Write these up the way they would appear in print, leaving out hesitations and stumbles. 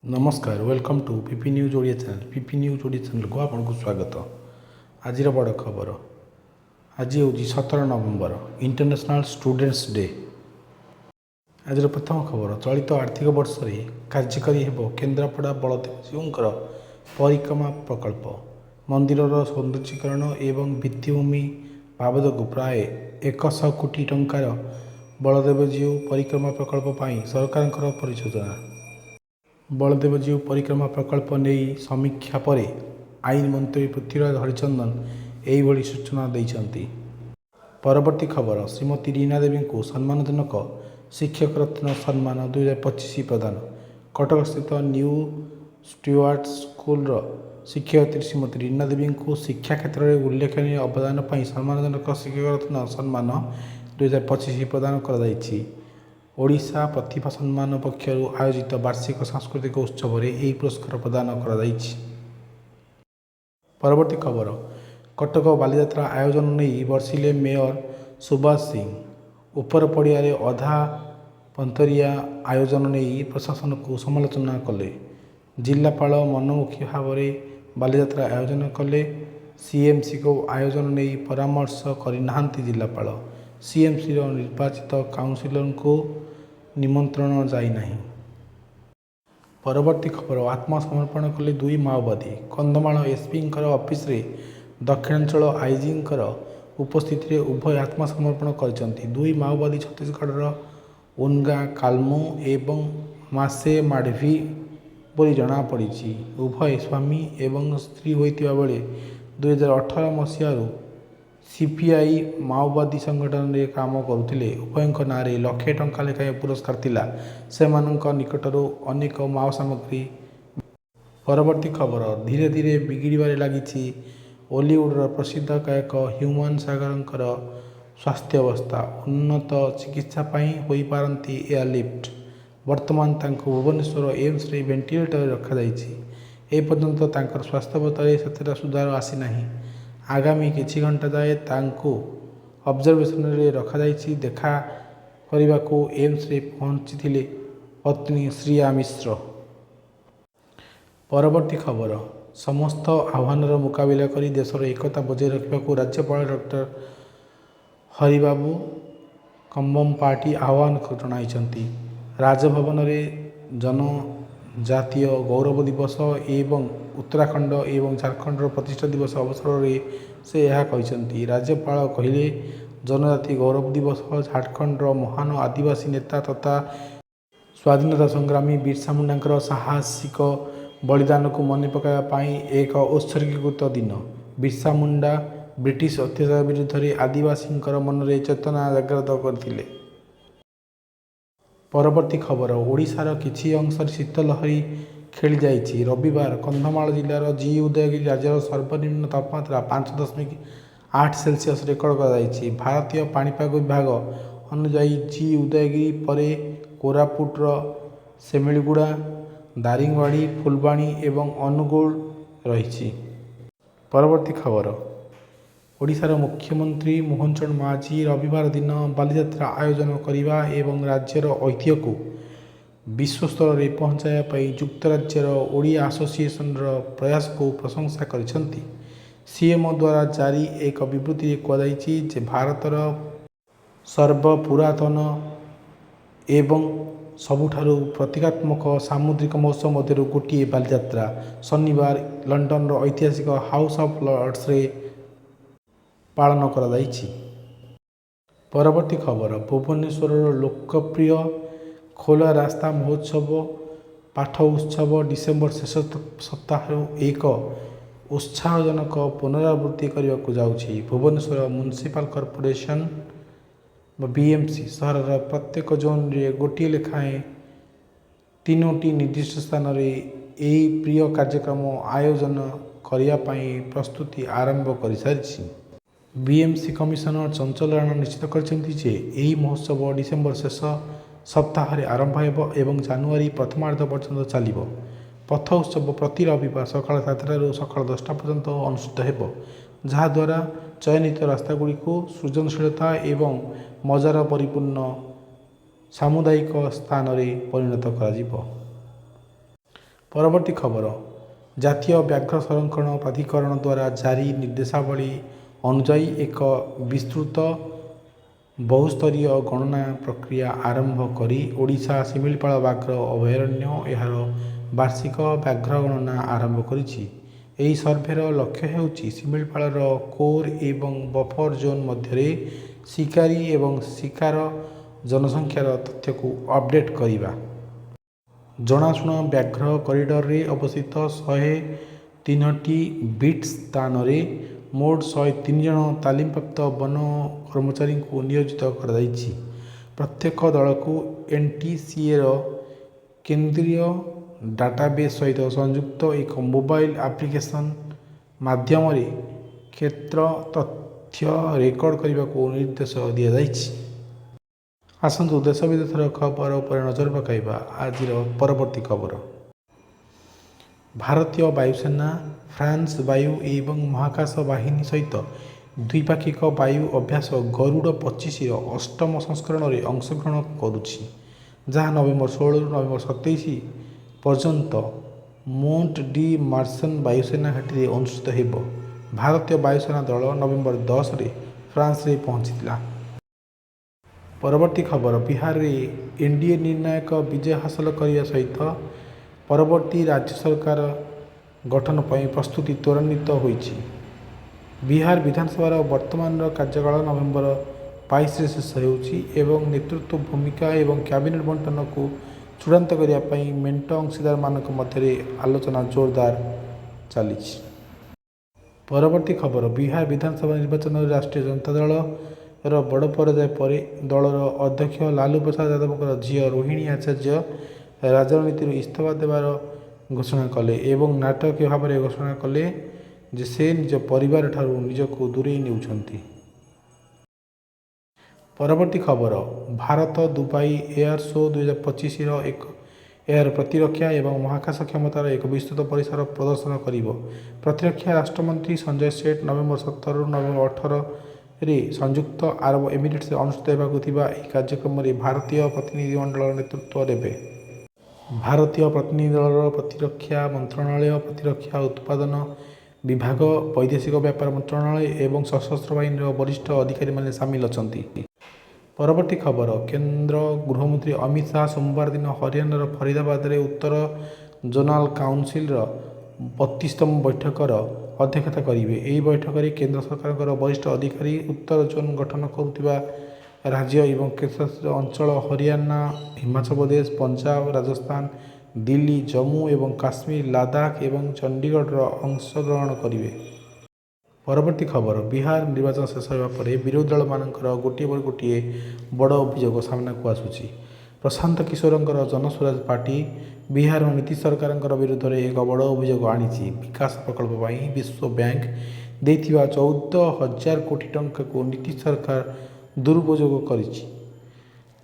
नमस्कार welcome to PP news Odia channel PP news Odia channel को आपको स्वागत। आज बड़ खबर आज हूँ 17 नवेम्बर इंटरनेशनल स्टूडेंट्स डे। आज प्रथम खबर चलित आर्थिक वर्ष में कार्यकारी हेब केन्द्रापड़ा बलदेवजीउंकर परिक्रमा प्रकल्प मंदिर सौंदर्यीकरण एवं भित्तिभूमि बाबद को प्राय 100 कोटी टंकार बलदेवजीउ परिक्रमा प्रकल्प पर सरकार परियोजना। बलदेवजीउ परिक्रमा प्रकल्प नहीं समीक्षा पर आईन मंत्री पृथ्वीराज हरिचंदन यही सूचना देइछन्ति। परवर्ती खबर श्रीमती रीना देवी को सम्मानजनक शिक्षक रत्न सम्मान 2025 प्रदान। कटक स्थित न्यू स्टुअर्ट स्कूल शिक्षयित्री श्रीमती रीना देवी को शिक्षा क्षेत्र में उल्लेखनीय अवदान पर सम्मानजनक शिक्षक रत्न सम्मान 2025 प्रदान कर ओडिशा प्रतिभा सम्मान पक्षर आयोजित वार्षिक सांस्कृतिक उत्सव में यह पुरस्कार प्रदान कर। परवर्ती खबर कटक बालीजात्रा आयोजन नहीं बर्षिले मेयर सुभाष सिंह उपर पड़िया अधा पंतरिया आयोजन नहीं प्रशासन को समालोचना कले। जिलापाल मनमुखी भाव में बालीजात्रा आयोजन कले। सीएमसी को आयोजन नहीं परामर्श करना जिलापाल सीएमसी निर्वाचित काउंसिलर को निमंत्रण जाई नहीं। परवर्ती खबर आत्मसमर्पण कले 2 माओवादी। कंधमाल एसपी ऑफिस रे दक्षिणांचल आईजी उपस्थिति में उभय आत्मसमर्पण करछन्ति। 2 माओवादी छत्तीसगढ़ उनगा कालमो एवं मासे माडवी बोली जना पड़ी। उभय स्वामी एवं स्त्री होइतिबा बेले 2018 मसीह सीपीआई माओवादी संगठन में काम करुले। उभय नाँ लक्षे टंका लेखाएं पुरस्कार थिला से निकटरू अनेक माओ सामग्री। परवर्ती खबर धीरे धीरे बिगिड़बारे लगी ओलीवुडर प्रसिद्ध गायक ह्यूमान सागर स्वास्थ्य अवस्था। उन्नत चिकित्सा हो पारती एयरलिफ्ट। वर्तमान भुवनेश्वर एम्स रे वेंटिलेटर रखा एपर्यंत स्वास्थ्य अवस्था से सुधार आसी नहीं। आगामी किछि घंटा जाए ऑब्जर्वेशन रे रखा देखा करने को एम्स रे पहुंची पत्नी श्रिया मिश्र। परवर्ती खबर समस्त आह्वान मुकाबिला करी देशर एकता बजाय रखा राज्यपाल डॉक्टर हरिबाबू कंबम पार्टी आह्वान जनाइछन्ति। राजभवन में जनजातीय गौरव दिवस एवं उत्तराखंड एवं झारखंड प्रतिष्ठा दिवस अवसर में से यह कहते। राज्यपाल कहले जनजाति गौरव दिवस झारखंड महान आदिवासी नेता तथा स्वाधीनता संग्रामी बिरसा मुंडा साहसिक बलिदान को मन पकाइवाई एक उत्सर्गीकृत दिन। बिरसा मुंडा ब्रिटिश अत्याचार विरुद्ध में आदिवासी मन में चेतना जागृत करथिले। परवर्ती खबर ओडिशार किछि अंश शीतलहरी खेली जाइछि। रविवार कंधमाल जिलार जी उदयगिरी राज्यर सर्वनिम्न तापमात्रा 5.8 सेल्सियस रेकर्ड कर। भारतीय पाणीपाग विभाग अनुजाई जी उदयगिरी परे कोरापुटर सेमिलीगुड़ा दारिंगबाड़ी फुलबाणी एवं अनुगुल रही। परवर्ती खबर ओडिशार मुख्यमंत्री मोहन चरण माझी रविवार दिन बालीजात्रा आयोजन करने एवं राज्यर ऐतिह्य को विश्वस्तर में पहुँचाई युक्तराज्यर ओडिया एसोसिएशन प्रयास को प्रशंसा करिसेंति। सीएम द्वारा जारी एक विवृत्ति कहुई जे भारतर सर्वपुरातन एवं सबुठारु प्रतीकात्मक सामुद्रिक महोत्सव मध्य गोटे बालीजात्रा शनिवार लंडन ऐतिहासिक हाउस ऑफ लॉर्ड्स रे पालन कर। परवर्ती खबर भुवनेश्वर लोकप्रिय खोला रास्ता महोत्सव पाठ उत्सव डिसेम्बर शेष सप्ताह एक उत्साहजनक पुनरावृत्ति करने को जाउछि। भुवनेश्वर म्युनिसिपल कॉर्पोरेशन बीएमसी सहर प्रत्येक जोन रे गोटे लेखाएं 3टी निर्दिष्ट स्थान रे यही प्रिय कार्यक्रम आयोजन करने प्रस्तुति आरंभ कर सारी। बीएमसी कमिशनर चंचल राणा निश्चित करछन्ति जे यही महोत्सव डिसेम्बर शेष सप्ताह आरंभ एवं जानुआरी प्रथमार्ध पर्यंत चलिब। पथ उत्सव प्रति रविवार सकाल 7 सकाल 10टा पर्यंत अनुष्ठित हो जहाद्वारा चयनित रास्तागुड़ी को सृजनशीलता एवं मजार परिपूर्ण सामुदायिक स्थान में परिणत कर। ପରବର୍ତ୍ତୀ ଖବର, ଜାତୀୟ ବ୍ୟାଘ୍ର ସଂରକ୍ଷଣ ପ୍ରାଧିକରଣ ଦ୍ୱାରା ଜାରି ନିର୍ଦ୍ଦେଶାବଳୀ ଅନୁଯାୟୀ ଏକ ବିସ୍ତୃତ ବହୁସ୍ତରୀୟ ଗଣନା ପ୍ରକ୍ରିୟା ଆରମ୍ଭ କରି ଓଡ଼ିଶା ଶିମିଳିପାଳ ବାଘ ଅଭୟାରଣ୍ୟ ଏହାର ବାର୍ଷିକ ବ୍ୟାଘ୍ର ଗଣନା ଆରମ୍ଭ କରିଛି। ଏହି ସର୍ଭେର ଲକ୍ଷ୍ୟ ହେଉଛି ଶିମିଳିପାଳର କୋର୍ ଏବଂ ବଫର ଜୋନ୍ ମଧ୍ୟରେ ଶିକାରୀ ଏବଂ ଶିକାର ଜନସଂଖ୍ୟାର ତଥ୍ୟକୁ ଅପଡେଟ୍ କରିବା। ଜଣାଶୁଣା ବ୍ୟାଘ୍ର କରିଡରରେ ଅବସ୍ଥିତ 103ଟି ବିଟ୍ ସ୍ଥାନରେ ମୋଟ 103 ଜଣ ତାଲିମପ୍ରାପ୍ତ ବନ କର୍ମଚାରୀଙ୍କୁ ନିୟୋଜିତ କରାଯାଇଛି। ପ୍ରତ୍ୟେକ ଦଳକୁ NTCAର କେନ୍ଦ୍ରୀୟ ଡାଟାବେସ୍ ସହିତ ସଂଯୁକ୍ତ ଏକ ମୋବାଇଲ ଆପ୍ଲିକେସନ ମାଧ୍ୟମରେ କ୍ଷେତ୍ର ତଥ୍ୟ ରେକର୍ଡ କରିବାକୁ ନିର୍ଦ୍ଦେଶ ଦିଆଯାଇଛି। ଆସନ୍ତୁ ଦେଶ ବିଦେଶର ଖବର ଉପରେ ନଜର ପକାଇବା। ଆଜିର ପରବର୍ତ୍ତୀ ଖବର, ଭାରତୀୟ ବାୟୁସେନା ଫ୍ରାନ୍ସ ବାୟୁ ଏବଂ ମହାକାଶ ବାହିନୀ ସହିତ ଦ୍ୱିପାକ୍ଷିକ ବାୟୁ ଅଭ୍ୟାସ ଗରୁଡ଼ 25ର ଅଷ୍ଟମ ସଂସ୍କରଣରେ ଅଂଶଗ୍ରହଣ କରୁଛି, ଯାହା ନଭେମ୍ବର 16ରୁ ନଭେମ୍ବର 27 ପର୍ଯ୍ୟନ୍ତ ମୋଣ୍ଟ ଡି ମାର୍ସାନ ବାୟୁସେନା ଘାଟିରେ ଅନୁଷ୍ଠିତ ହେବ। ଭାରତୀୟ ବାୟୁସେନା ଦଳ ନଭେମ୍ବର 10ରେ ଫ୍ରାନ୍ସରେ ପହଞ୍ଚିଥିଲା। ପରବର୍ତ୍ତୀ ଖବର, ବିହାରରେ NDA ନିର୍ଣ୍ଣାୟକ ବିଜୟ ହାସଲ କରିବା ସହିତ ପରବର୍ତ୍ତୀ ରାଜ୍ୟ ସରକାର ଗଠନ ପାଇଁ ପ୍ରସ୍ତୁତି ତ୍ୱରାନ୍ୱିତ ହୋଇଛି। ବିହାର ବିଧାନସଭାର ବର୍ତ୍ତମାନର କାର୍ଯ୍ୟକାଳ ନଭେମ୍ବର 22ରେ ଶେଷ ହେଉଛି ଏବଂ ନେତୃତ୍ୱ ଭୂମିକା ଏବଂ କ୍ୟାବିନେଟ୍ ବଣ୍ଟନକୁ ଚୂଡ଼ାନ୍ତ କରିବା ପାଇଁ ମେଣ୍ଟ ଅଂଶୀଦାରମାନଙ୍କ ମଧ୍ୟରେ ଆଲୋଚନା ଜୋରଦାର ଚାଲିଛି। ପରବର୍ତ୍ତୀ ଖବର, ବିହାର ବିଧାନସଭା ନିର୍ବାଚନରେ ରାଷ୍ଟ୍ରୀୟ ଜନତା ଦଳର ବଡ଼ ପରାଜୟ ପରେ ଦଳର ଅଧ୍ୟକ୍ଷ ଲାଲୁ ପ୍ରସାଦ ଯାଦବଙ୍କ ଝିଅ ରୋହିଣୀ ଆଚାର୍ଯ୍ୟ ରାଜନୀତିରୁ ଇସ୍ତଫା ଦେବାର ଘୋଷଣା କଲେ ଏବଂ ନାଟକୀୟ ଭାବରେ ଘୋଷଣା କଲେ ଯେ ସେ ନିଜ ପରିବାର ଠାରୁ ନିଜକୁ ଦୂରେଇ ନେଉଛନ୍ତି। ପରବର୍ତ୍ତୀ ଖବର, ଭାରତ ଦୁବାଇ ଏୟାର ଶୋ 2025ର ଏହାର ପ୍ରତିରକ୍ଷା ଏବଂ ମହାକାଶ କ୍ଷମତାର ଏକ ବିସ୍ତୃତ ପରିସର ପ୍ରଦର୍ଶନ କରିବ। ପ୍ରତିରକ୍ଷା ରାଷ୍ଟ୍ରମନ୍ତ୍ରୀ ସଞ୍ଜୟ ସେଠ ନଭେମ୍ବର 17ରୁ ନଭେମ୍ବର 18ରେ ସଂଯୁକ୍ତ ଆରବ ଏମିରେଟ୍ସରେ ଅନୁଷ୍ଠିତ ହେବାକୁ ଥିବା ଏହି କାର୍ଯ୍ୟକ୍ରମରେ ଭାରତୀୟ ପ୍ରତିନିଧିମଣ୍ଡଳର ନେତୃତ୍ୱ ନେବେ। ଭାରତୀୟ ପ୍ରତିନିଧି ଦଳର ପ୍ରତିରକ୍ଷା ମନ୍ତ୍ରଣାଳୟ, ପ୍ରତିରକ୍ଷା ଉତ୍ପାଦନ ବିଭାଗ, ବୈଦେଶିକ ବ୍ୟାପାର ମନ୍ତ୍ରଣାଳୟ ଏବଂ ସଶସ୍ତ୍ର ବାହିନୀର ବରିଷ୍ଠ ଅଧିକାରୀମାନେ ସାମିଲ ଅଛନ୍ତି। ପରବର୍ତ୍ତୀ ଖବର, କେନ୍ଦ୍ର ଗୃହମନ୍ତ୍ରୀ ଅମିତ ଶାହ ସୋମବାର ଦିନ ହରିୟାଣାର ଫରିଦାବାଦରେ ଉତ୍ତର ଜୋନାଲ କାଉନସିଲର 32ତମ ବୈଠକର ଅଧ୍ୟକ୍ଷତା କରିବେ। ଏହି ବୈଠକରେ କେନ୍ଦ୍ର ସରକାରଙ୍କର ବରିଷ୍ଠ ଅଧିକାରୀ, ଉତ୍ତର ଜୋନ୍ ଗଠନ କରୁଥିବା ରାଜ୍ୟ ଏବଂ କେନ୍ଦ୍ରଶାସିତ ଅଞ୍ଚଳ ହରିୟାଣା, ହିମାଚଳ ପ୍ରଦେଶ, ପଞ୍ଜାବ, ରାଜସ୍ଥାନ, ଦିଲ୍ଲୀ, ଜମ୍ମୁ ଏବଂ କାଶ୍ମୀର, ଲାଦାଖ ଏବଂ ଚଣ୍ଡିଗଡ଼ର ଅଂଶଗ୍ରହଣ କରିବେ। ପରବର୍ତ୍ତୀ ଖବର, ବିହାର ନିର୍ବାଚନ ଶେଷ ହେବା ପରେ ବିରୋଧୀ ଦଳମାନଙ୍କର ଗୋଟିଏ ପରେ ଗୋଟିଏ ବଡ଼ ଅଭିଯୋଗ ସାମ୍ନାକୁ ଆସୁଛି। ପ୍ରଶାନ୍ତ କିଶୋରଙ୍କର ଜନସ୍ୱରାଜ ପାର୍ଟି ବିହାରର ନୀତିଶ ସରକାରଙ୍କ ବିରୁଦ୍ଧରେ ଏକ ବଡ଼ ଅଭିଯୋଗ ଆଣିଛି। ବିକାଶ ପ୍ରକଳ୍ପ ପାଇଁ ବିଶ୍ୱ ବ୍ୟାଙ୍କ ଦେଇଥିବା 14,000 କୋଟି ଟଙ୍କାକୁ ନୀତିଶ ସରକାର ଦୁରୁପଯୋଗ କରିଛି।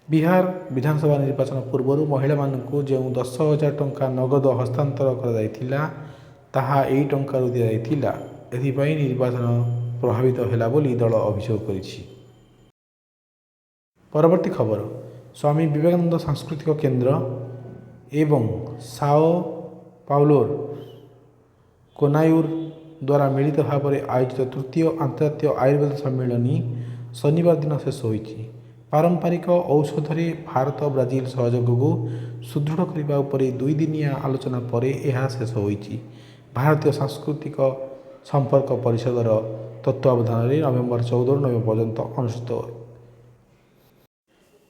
ବିହାର ବିଧାନସଭା ନିର୍ବାଚନ ପୂର୍ବରୁ ମହିଳାମାନଙ୍କୁ ଯେଉଁ 10,000 ଟଙ୍କା ନଗଦ ହସ୍ତାନ୍ତର କରାଯାଇଥିଲା, ତାହା ଏହି ଟଙ୍କାରୁ ଦିଆଯାଇଥିଲା। ଏଥିପାଇଁ ନିର୍ବାଚନ ପ୍ରଭାବିତ ହେଲା ବୋଲି ଦଳ ଅଭିଯୋଗ କରିଛି। ପରବର୍ତ୍ତୀ ଖବର, ସ୍ୱାମୀ ବିବେକାନନ୍ଦ ସାଂସ୍କୃତିକ କେନ୍ଦ୍ର ଏବଂ ସାଓ ପାଉଲୋର କୋନାୟୁର ଦ୍ୱାରା ମିଳିତ ଭାବରେ ଆୟୋଜିତ ତୃତୀୟ ଆନ୍ତର୍ଜାତୀୟ ଆୟୁର୍ବେଦ ସମ୍ମିଳନୀ ଶନିବାର ଦିନ ଶେଷ ହୋଇଛି। ପାରମ୍ପରିକ ଔଷଧରେ ଭାରତ ବ୍ରାଜିଲ ସହଯୋଗକୁ ସୁଦୃଢ଼ କରିବା ଉପରେ 2 ଦିନିଆ ଆଲୋଚନା ପରେ ଏହା ଶେଷ ହୋଇଛି। ଭାରତୀୟ ସାଂସ୍କୃତିକ ସମ୍ପର୍କ ପରିଷଦର ତତ୍ତ୍ୱାବଧାନରେ ନଭେମ୍ବର 14ରୁ ନଭେମ୍ବର ପର୍ଯ୍ୟନ୍ତ ଅନୁଷ୍ଠିତ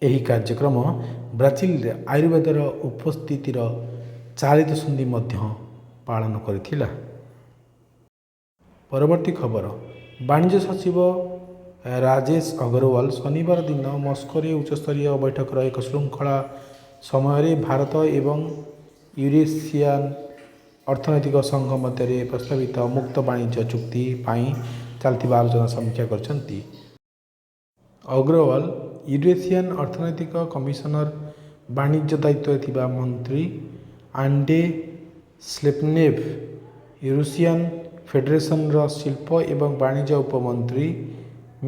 ଏହି କାର୍ଯ୍ୟକ୍ରମ ବ୍ରାଜିଲରେ ଆୟୁର୍ବେଦର ଉପସ୍ଥିତିର 4 ଦଶନ୍ଧି ମଧ୍ୟ ପାଳନ କରିଥିଲା। ପରବର୍ତ୍ତୀ ଖବର, ବାଣିଜ୍ୟ ସଚିବ ରାଜେଶ ଅଗ୍ରୱାଲ ଶନିବାର ଦିନ ମସ୍କୋରେ ଉଚ୍ଚସ୍ତରୀୟ ବୈଠକର ଏକ ଶୃଙ୍ଖଳା ସମୟରେ ଭାରତ ଏବଂ ୟୁରେସିଆନ ଅର୍ଥନୈତିକ ସଂଘ ମଧ୍ୟରେ ପ୍ରସ୍ତାବିତ ମୁକ୍ତ ବାଣିଜ୍ୟ ଚୁକ୍ତି ପାଇଁ ଚାଲିଥିବା ଆଲୋଚନାର ସମୀକ୍ଷା କରିଛନ୍ତି। ଅଗ୍ରୱାଲ ୟୁରେସିଆନ ଅର୍ଥନୈତିକ କମିଶନର, ବାଣିଜ୍ୟ ଦାୟିତ୍ୱରେ ଥିବା ମନ୍ତ୍ରୀ ଆଣ୍ଡ୍ରେ ସ୍ଲେପନେଭ, ରୁଷିଆନ ଫେଡେରେସନର ଶିଳ୍ପ ଏବଂ ବାଣିଜ୍ୟ ଉପମନ୍ତ୍ରୀ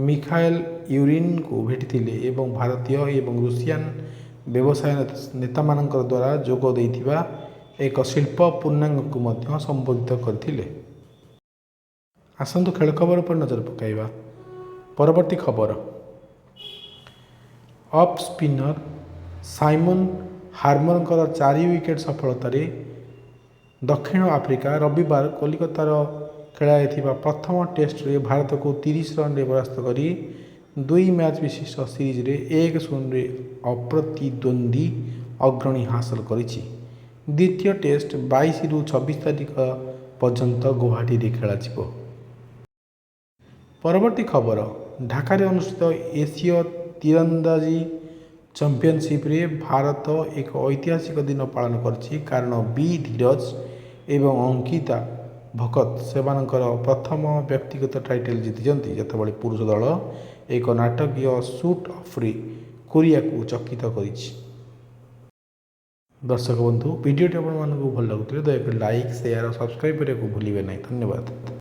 ମିଖାଏଲ ୟୁରିନଙ୍କୁ ଭେଟିଥିଲେ ଏବଂ ଭାରତୀୟ ଏବଂ ରୁଷିଆନ ବ୍ୟବସାୟ ନେତାମାନଙ୍କ ଦ୍ୱାରା ଯୋଗ ଦେଇଥିବା ଏକ ଶିଳ୍ପ ପୂର୍ଣ୍ଣାଙ୍ଗକୁ ମଧ୍ୟ ସମ୍ବୋଧିତ କରିଥିଲେ। ଆସନ୍ତୁ ଖେଳ ଖବର ଉପରେ ନଜର ପକାଇବା। ପରବର୍ତ୍ତୀ ଖବର, ଅଫ୍ ସ୍ପିନର ସାଇମନ୍ ହାର୍ମରଙ୍କର 4 ୱିକେଟ୍ ସଫଳତାରେ ଦକ୍ଷିଣ ଆଫ୍ରିକା ରବିବାର କୋଲକାତାର ଖେଳାଯାଇଥିବା ପ୍ରଥମ ଟେଷ୍ଟରେ ଭାରତକୁ 30 ରନ୍ରେ ପରାସ୍ତ କରି 2 ମ୍ୟାଚ୍ ବିଶିଷ୍ଟ ସିରିଜରେ 1-0 ଅପ୍ରତିଦ୍ୱନ୍ଦ୍ୱୀ ଅଗ୍ରଣୀ ହାସଲ କରିଛି। ଦ୍ୱିତୀୟ ଟେଷ୍ଟ 22ରୁ 26 ତାରିଖ ପର୍ଯ୍ୟନ୍ତ ଗୌହାଟୀରେ ଖେଳାଯିବ। ପରବର୍ତ୍ତୀ ଖବର, ଢାକାରେ ଅନୁଷ୍ଠିତ ଏସୀୟ ତୀରନ୍ଦାଜି ଚାମ୍ପିଅନସିପ୍ରେ ଭାରତ ଏକ ଐତିହାସିକ ଦିନ ପାଳନ କରିଛି, କାରଣ ବି ଧୀରଜ ଏବଂ ଅଙ୍କିତା ଭକତ ସେମାନଙ୍କର ପ୍ରଥମ ବ୍ୟକ୍ତିଗତ ଟାଇଟଲ୍ ଜିତିଛନ୍ତି, ଯେତେବେଳେ ପୁରୁଷ ଦଳ ଏକ ନାଟକୀୟ ସୁଟ୍ ଅଫ୍ରେ କୋରିଆକୁ ଚକିତ କରିଛି। ଦର୍ଶକ ବନ୍ଧୁ, ଭିଡ଼ିଓଟି ଆପଣମାନଙ୍କୁ ଭଲ ଲାଗୁଥିଲେ ଦୟାକରି ଲାଇକ୍, ସେୟାର ଓ ସବସ୍କ୍ରାଇବ୍ କରିବାକୁ ଭୁଲିବେ ନାହିଁ। ଧନ୍ୟବାଦ।